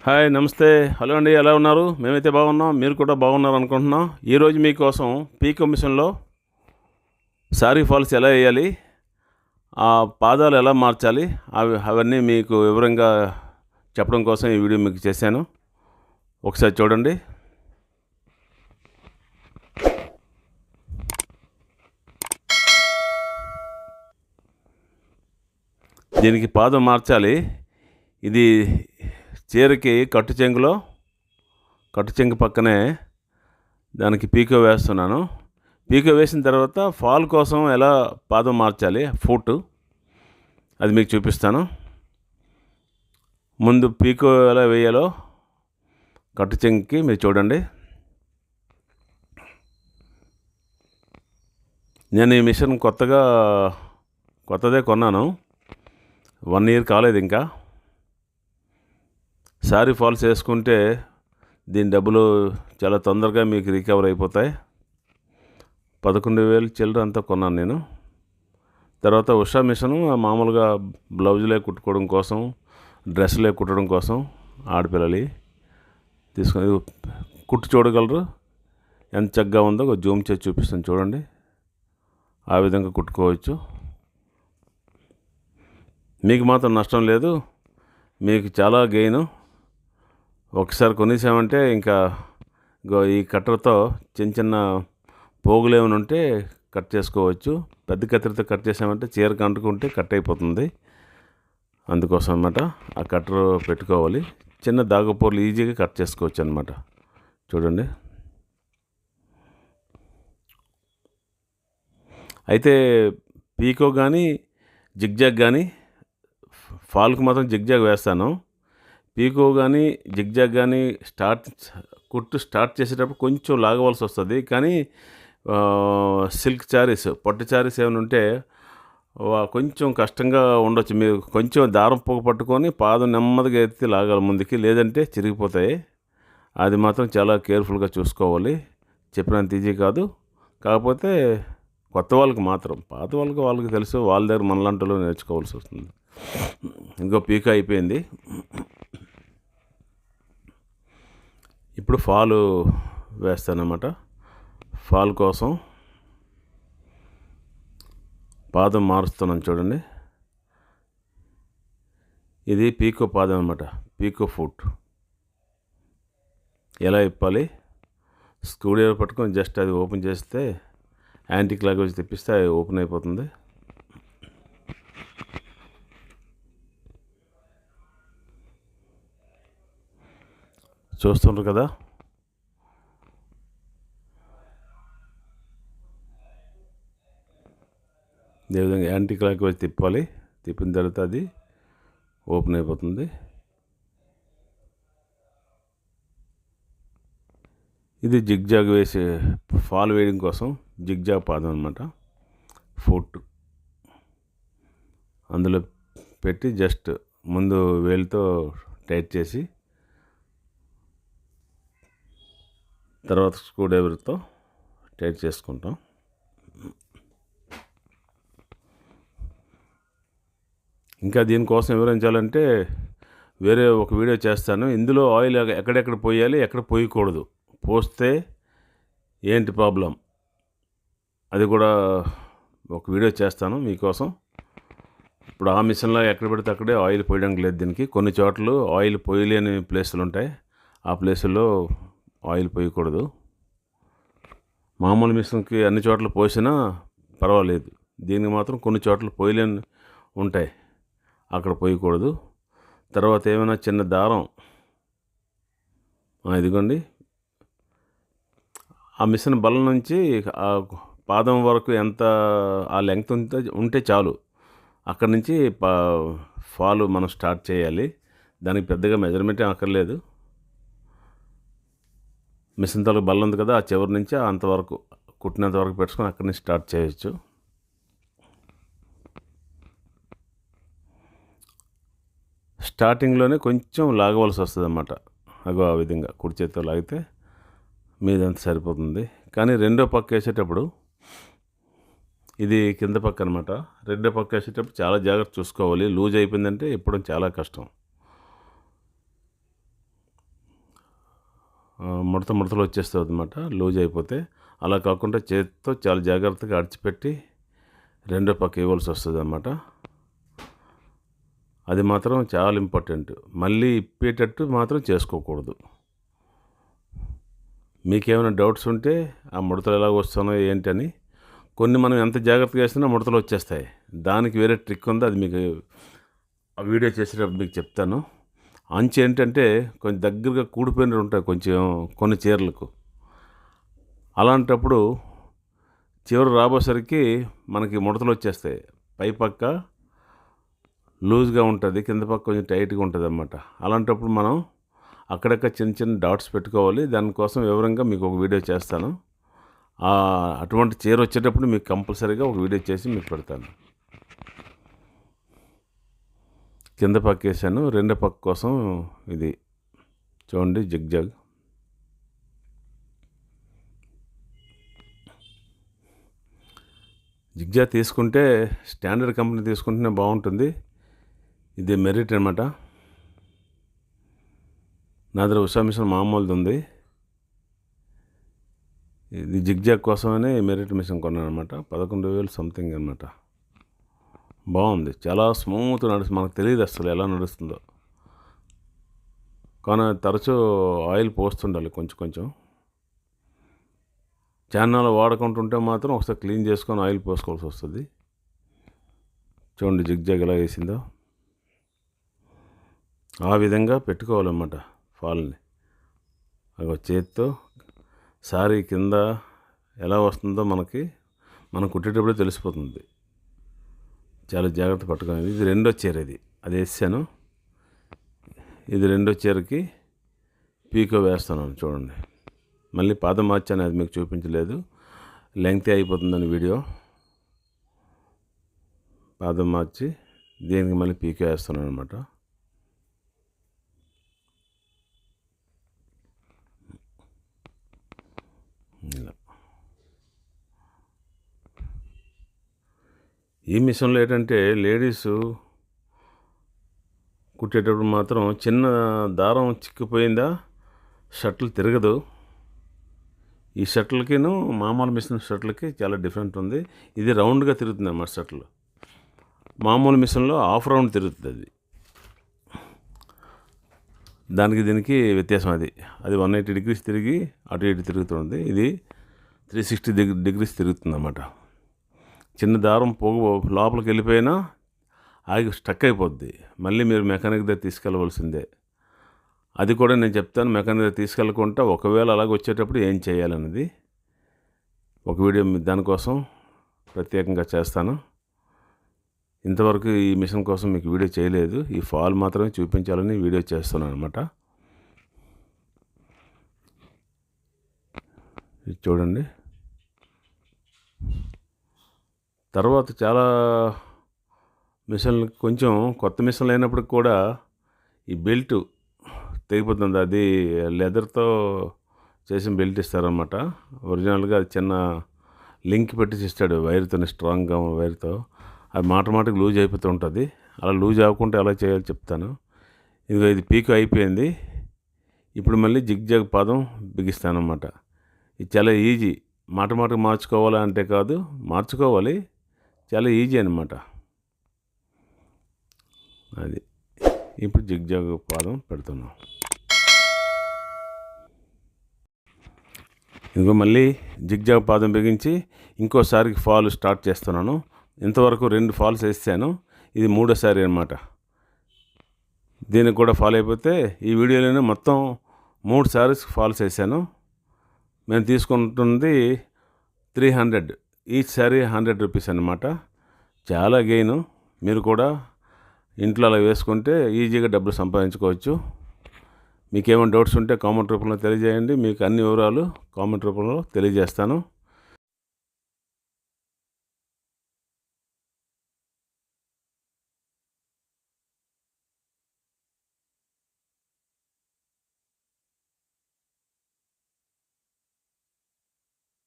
Hi నమస్తే. Hello అండి, ఎలా ఉన్నారు? మేమైతే బాగున్నాం, మీరు కూడా బాగున్నారు అనుకుంటున్నాం. ఈరోజు మీకోసం పీకో మిషన్లో సారీ ఫాల్స్ ఎలా వేయాలి, ఆ పాదాలు ఎలా మార్చాలి, అవన్నీ మీకు వివరంగా చెప్పడం కోసం ఈ వీడియో మీకు చేశాను. ఒకసారి చూడండి. దీనికి పాదం మార్చాలి. ఇది చీరకి కట్టు చెంగు పక్కనే దానికి పీకో వేస్తున్నాను. పీకో వేసిన తర్వాత ఫాల్ కోసం ఎలా పాదం మార్చాలి, ఫుట్, అది మీకు చూపిస్తాను. ముందు పీకో ఎలా వేయాలో కట్టు చెంగుకి మీరు చూడండి. నేను ఈ మిషన్ కొత్తదే కొన్నాను. 1 year కాలేదు ఇంకా. సారీ ఫాల్స్ వేసుకుంటే దీని డబ్బులు చాలా తొందరగా మీకు రికవర్ అయిపోతాయి. 11,000 చిల్లర అంతా కొన్నాను నేను. తర్వాత ఉషా మిషను మామూలుగా బ్లౌజులే కుట్టుకోవడం కోసం, డ్రెస్సులే కుట్టడం కోసం ఆడపిల్లలు తీసుకొని కుట్టు చూడగలరు. ఎంత చక్కగా ఉందో జూమ్ చేసి చూపిస్తాను చూడండి. ఆ విధంగా కుట్టుకోవచ్చు. మీకు మాత్రం నష్టం లేదు, మీకు చాలా గెయిన్. ఒకసారి కొనేసామంటే ఇంకా ఈ కట్టర్తో చిన్న పోగులు ఏమైనా ఉంటే కట్ చేసుకోవచ్చు. పెద్ద కత్తిరితో కట్ చేసామంటే చీరకు అంటుకుంటే కట్ అయిపోతుంది. అందుకోసం అన్నమాట ఆ కట్టర్ పెట్టుకోవాలి. చిన్న దాగపోర్లు ఈజీగా కట్ చేసుకోవచ్చు అన్నమాట. చూడండి. అయితే పీకో కానీ జిగ్జాగ్ కానీ, ఫాల్కి మాత్రం జిగ్జాగ్ వేస్తాను. పీకో కానీ జిగ్జాగ్ కానీ కుట్టు స్టార్ట్ చేసేటప్పుడు కొంచెం లాగవలసి వస్తుంది. కానీ సిల్క్ శారీస్, పట్టు శారీస్ ఏమైనా ఉంటే కొంచెం కష్టంగా ఉండొచ్చు. మీరు కొంచెం దారం పొగ పట్టుకొని పాదం నెమ్మదిగా ఎత్తి లాగాలి ముందుకి, లేదంటే చిరిగిపోతాయి. అది మాత్రం చాలా కేర్ఫుల్గా చూసుకోవాలి. చెప్పినంత ఈజీ కాదు. కాకపోతే కొత్త వాళ్ళకి మాత్రం, పాత వాళ్ళకి తెలుసు, వాళ్ళ దగ్గర మనలాంటిలో నేర్చుకోవాల్సి వస్తుంది. ఇంకో పీకో అయిపోయింది. ఇప్పుడు ఫాలు వేస్తానన్నమాట. ఫాల్ కోసం పాదం మారుస్తున్నాను చూడండి. ఇది పీకో పాదం అన్నమాట, పీకో ఫుట్. ఎలా ఇప్పాలి, స్క్రూ డ్రైవర్ పట్టుకొని జస్ట్ అది ఓపెన్ చేస్తే, యాంటిక్ లాగా వచ్చి తెప్పిస్తే అది ఓపెన్ అయిపోతుంది. చూస్తుండ్రు కదా. అదేవిధంగా యాంటిక్ లాగా వచ్చి తిప్పాలి. తిప్పిన తర్వాత అది ఓపెన్ అయిపోతుంది. ఇది జిగ్జాగ్ వేసే ఫాల్ వేయడం కోసం జిగ్జాగ్ పాదం అనమాట. ఫుట్ అందులో పెట్టి జస్ట్ ముందు వేలుతో టైట్ చేసి, తర్వాత స్క్రూ డ్రైవర్తో టైట్ చేసుకుంటాం. ఇంకా దీనికోసం వివరించాలంటే వేరే ఒక వీడియో చేస్తాను. ఇందులో ఆయిల్ ఎక్కడెక్కడ పోయాలి, ఎక్కడ పోయకూడదు, పోస్తే ఏంటి ప్రాబ్లం, అది కూడా ఒక వీడియో చేస్తాను మీకోసం. ఇప్పుడు ఆ మిషన్లో ఎక్కడ పెడితే అక్కడే ఆయిల్ పోయడానికి లేదు. దీనికి కొన్ని చోట్ల ఆయిల్ పోయలేని ప్లేసులు ఉంటాయి. ఆ ప్లేసుల్లో ఆయిల్ పోయకూడదు. మామూలు మిషన్కి అన్ని చోట్ల పోసినా పర్వాలేదు. దీనికి మాత్రం కొన్ని చోట్ల పోయలేని ఉంటాయి, అక్కడ పోయకూడదు. తర్వాత ఏమైనా చిన్న దారం, ఇదిగోండి, ఆ మిషన్ బల్ల నుంచి ఆ పాదం వరకు ఎంత ఆ లెంగ్త్ ఉంటే చాలు. అక్కడి నుంచి ఫాలు మనం స్టార్ట్ చేయాలి. దానికి పెద్దగా మెజర్మెంట్ అక్కర్లేదు. మిషన్ తాలూకు బల్ల ఉంది కదా, ఆ చివరి నుంచి అంతవరకు కుట్టినంత వరకు పెట్టుకొని అక్కడి నుంచి స్టార్ట్ చేయొచ్చు. స్టార్టింగ్లోనే కొంచెం లాగవలసి వస్తుంది అన్నమాట. ఆ విధంగా కుడి చేతితో లాగితే మీదంతా సరిపోతుంది. కానీ రెండో పక్క వేసేటప్పుడు, ఇది కింద పక్క అనమాట, రెండో పక్క వేసేటప్పుడు చాలా జాగ్రత్త చూసుకోవాలి. లూజ్ అయిపోయిందంటే ఇప్పడం చాలా కష్టం. ముడతలు వచ్చేస్తుంది అన్నమాట లూజ్ అయిపోతే. అలా కాకుండా చేతితో చాలా జాగ్రత్తగా అడిచిపెట్టి రెండో పక్క ఇవ్వాల్సి వస్తుంది అన్నమాట. అది మాత్రం చాలా ఇంపార్టెంట్. మళ్ళీ ఇప్పేటట్టు మాత్రం చేసుకోకూడదు. మీకేమైనా డౌట్స్ ఉంటే ఆ ముడతలు ఎలా వస్తున్నాయో ఏంటని, కొన్ని మనం ఎంత జాగ్రత్తగా వేసినా ముడతలు వచ్చేస్తాయి. దానికి వేరే ట్రిక్ ఉంది, అది మీకు ఆ వీడియో చేసేటప్పుడు మీకు చెప్తాను. అంచు ఏంటంటే కొంచెం దగ్గరగా కూడిపోయినవి ఉంటాయి కొంచెం కొన్ని చీరలకు. అలాంటప్పుడు చివరి రాబోసరికి మనకి ముడతలు వచ్చేస్తాయి. పై పక్క లూజ్గా ఉంటుంది, కింద పక్క కొంచెం టైట్గా ఉంటుంది అన్నమాట. అలాంటప్పుడు మనం అక్కడక్కడ చిన్న చిన్న డాట్స్ పెట్టుకోవాలి. దానికోసం వివరంగా మీకు ఒక వీడియో చేస్తాను. అటువంటి చీర వచ్చేటప్పుడు మీకు కంపల్సరీగా ఒక వీడియో చేసి మీకు పెడతాను. కింద పక్క వేసాను, రెండో పక్క కోసం ఇది చూడండి జిగ్జాగ్. జిగ్జాగ్ తీసుకుంటే స్టాండర్డ్ కంపెనీ తీసుకుంటేనే బాగుంటుంది. ఇది మెరిట్ అనమాట. నా దగ్గర ఉషా మిషన్ మామూలుది ఉంది. ఇది జిగ్జాగ్ కోసమని మెరిట్ మిషన్ కొన్నాను అనమాట. 11,000 సంథింగ్ అనమాట. బాగుంది, చాలా స్మూత్ నడుస్తుంది. మనకు తెలియదు అసలు ఎలా నడుస్తుందో. కానీ తరచూ ఆయిల్ పోస్తుండాలి కొంచెం కొంచెం. చాన్నాళ్ళు వాడుకుంటుంటే మాత్రం ఒకసారి క్లీన్ చేసుకొని ఆయిల్ పోసుకోవాల్సి వస్తుంది. చూడండి జిగ్జాగ్ ఎలా వేసిందో. ఆ విధంగా పెట్టుకోవాలన్నమాట ఫాల్ని. చేతితో సారీ కింద ఎలా వస్తుందో మనం కుట్టేటప్పుడే తెలిసిపోతుంది. చాలా జాగ్రత్త పట్టుకోవాలి. ఇది రెండో చీర, అది వేసాను. ఇది రెండో చీరకి పీకో వేస్తున్నాను చూడండి. మళ్ళీ పాదం మార్చాను, అది మీకు చూపించలేదు, లెంగ్తీ అయిపోతుందని వీడియో. పాదం మార్చి దీనికి మళ్ళీ పీకో వేస్తున్నాను అనమాట. ఇలా ఈ మిషన్లో ఏంటంటే లేడీసు కుట్టేటప్పుడు మాత్రం చిన్న దారం చిక్కిపోయిందా షర్ట్లు తిరగదు. ఈ షర్ట్లకిను మామూలు మిషన్ షర్ట్లకి చాలా డిఫరెంట్ ఉంది. ఇది రౌండ్గా తిరుగుతుంది అన్నమాట షర్ట్లు. మామూలు మిషన్లో హాఫ్ రౌండ్ తిరుగుతుంది. దీనికి వ్యత్యాసం. అది 180 degrees తిరిగి అటు ఇటు తిరుగుతుంది. ఇది 360 degrees తిరుగుతుంది అన్నమాట. చిన్న దారం లోపలికి వెళ్ళిపోయినా ఆగి స్టక్ అయిపోద్ది. మళ్ళీ మీరు మెకానిక్ దగ్గర తీసుకెళ్ళవలసిందే. అది కూడా నేను చెప్తాను. మెకానిక్ దగ్గర తీసుకెళ్ళకుండా ఒకవేళ అలాగ వచ్చేటప్పుడు ఏం చేయాలన్నది ఒక వీడియో దానికోసం ప్రత్యేకంగా చేస్తాను. ఇంతవరకు ఈ మిషన్ కోసం మీకు వీడియో చేయలేదు. ఈ ఫాల్ మాత్రమే చూపించాలని వీడియో చేస్తున్నాను అనమాట. ఇది చూడండి. తర్వాత చాలా మిషన్లు కొంచెం కొత్త మిషన్లు అయినప్పటికి కూడా ఈ బెల్ట్ తెగిపోతుంది. అది లెదర్తో చేసిన బెల్ట్ ఇస్తారన్నమాట. ఒరిజినల్గా అది చిన్న లింక్ పెట్టి ఇస్తాడు వైర్తో, స్ట్రాంగ్గా వైర్తో. అది మాటకి లూజ్ అయిపోతూ ఉంటుంది. అలా లూజ్ అవ్వకుండా ఎలా చేయాలో చెప్తాను. ఇది పీకో అయిపోయింది. ఇప్పుడు మళ్ళీ జిగ్జాగ్ పాదం బిగిస్తాను అన్నమాట. ఇది చాలా ఈజీ. మాటకి మార్చుకోవాలా అంటే కాదు, మార్చుకోవాలి, చాలా ఈజీ అన్నమాట. అది ఇప్పుడు జిగ్జాగ్ పాదం పెడుతున్నాం. ఇదిగో మళ్ళీ జిగ్జాగ్ పాదం బిగించి ఇంకోసారికి ఫాల్ స్టార్ట్ చేస్తున్నాను. ఇంతవరకు 2 ఫాల్స్ వేసాను. ఇది 3వసారి అన్నమాట. దీనికి కూడా ఫాల్ అయిపోతే ఈ వీడియోలోనే మొత్తం 3 సారీస్ ఫాల్స్ వేసాను. మేము తీసుకుంటుంది 300, ఈచ్ సారీ 100 రూపీస్ అన్నమాట. చాలా గెయిన్. మీరు కూడా ఇంట్లో అలా వేసుకుంటే ఈజీగా డబ్బులు సంపాదించుకోవచ్చు. మీకేమైనా డౌట్స్ ఉంటే కామెంట్ రూపంలో తెలియజేయండి. మీకు అన్ని వివరాలు కామెంట్ రూపంలో తెలియజేస్తాను.